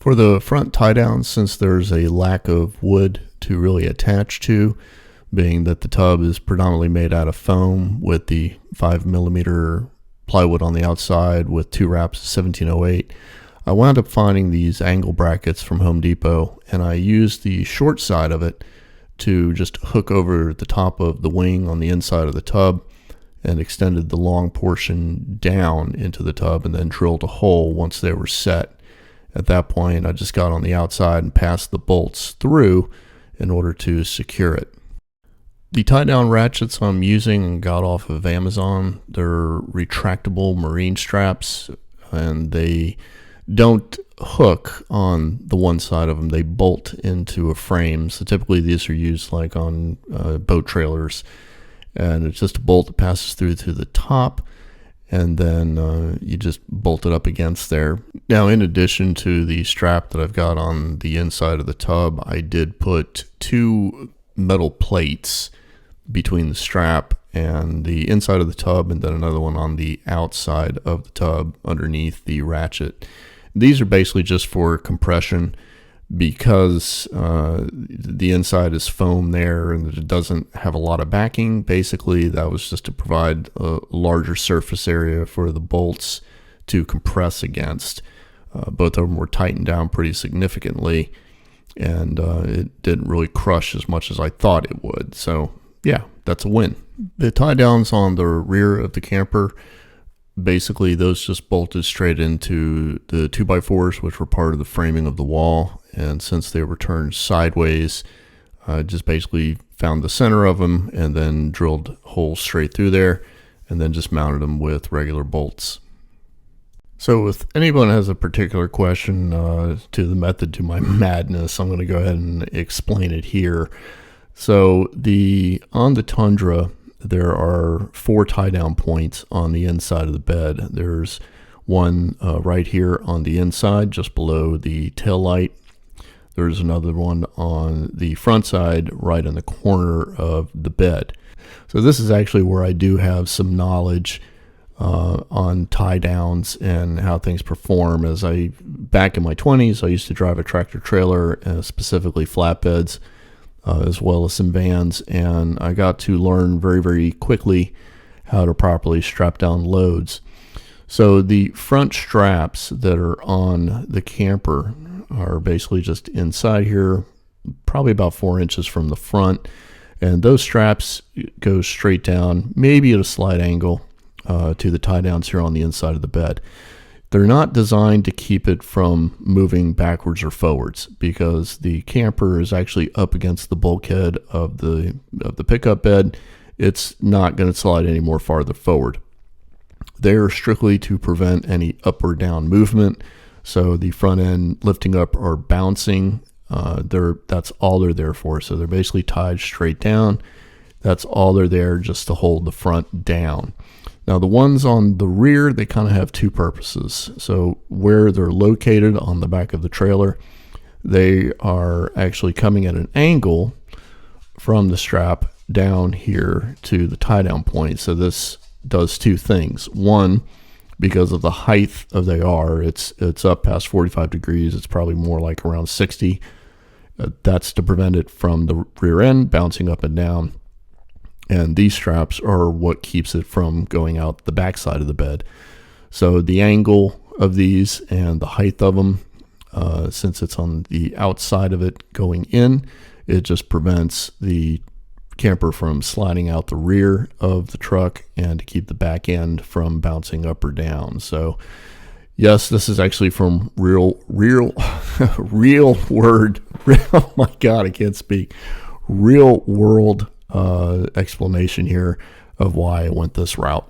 For the front tie down, since there's a lack of wood to really attach to, being that the tub is predominantly made out of foam with the 5mm plywood on the outside with 2 wraps of 1708, I wound up finding these angle brackets from Home Depot, and I used the short side of it to just hook over the top of the wing on the inside of the tub and extended the long portion down into the tub and then drilled a hole once they were set. At that point, I just got on the outside and passed the bolts through in order to secure it. The tie-down ratchets I'm using and got off of Amazon, they're retractable marine straps, and they don't hook on the one side of them. They bolt into a frame. So typically these are used like on boat trailers, and it's just a bolt that passes through to the top, and then you just bolt it up against there. Now, in addition to the strap that I've got on the inside of the tub, I did put 2 metal plates between the strap and the inside of the tub, and then another one on the outside of the tub underneath the ratchet. These are basically just for compression because the inside is foam there and it doesn't have a lot of backing. Basically, that was just to provide a larger surface area for the bolts to compress against. Both of them were tightened down pretty significantly, and it didn't really crush as much as I thought it would. So yeah, that's a win. The tie downs on the rear of the camper, basically those just bolted straight into the 2x4s, which were part of the framing of the wall. And since they were turned sideways, I just basically found the center of them and then drilled holes straight through there and then just mounted them with regular bolts. So if anyone has a particular question to the method to my madness, I'm going to go ahead and explain it here. So on the Tundra, there are 4 tie-down points on the inside of the bed. There's one right here on the inside, just below the tail light. There's another one on the front side, right in the corner of the bed. So this is actually where I do have some knowledge on tie-downs and how things perform. Back in my 20s, I used to drive a tractor trailer, specifically flatbeds, as well as some vans, and I got to learn very, very quickly how to properly strap down loads. So the front straps that are on the camper are basically just inside here, probably about 4 inches from the front, and those straps go straight down, maybe at a slight angle to the tie downs here on the inside of the bed. They're not designed to keep it from moving backwards or forwards because the camper is actually up against the bulkhead of the pickup bed. It's not going to slide any more farther forward. They are strictly to prevent any up or down movement. So the front end lifting up or bouncing, that's all they're there for. So they're basically tied straight down. That's all they're there, just to hold the front down. Now the ones on the rear, they kind of have 2 purposes. So where they're located on the back of the trailer, they are actually coming at an angle from the strap down here to the tie down point. So this does 2 things. One, because of the height of they are, it's up past 45 degrees. It's probably more like around 60. That's to prevent it from the rear end bouncing up and down. And these straps are what keeps it from going out the back side of the bed. So the angle of these and the height of them, since it's on the outside of it going in, it just prevents the camper from sliding out the rear of the truck and to keep the back end from bouncing up or down. So yes, this is actually from real word. Oh my God, I can't speak. Real world explanation here of why I went this route.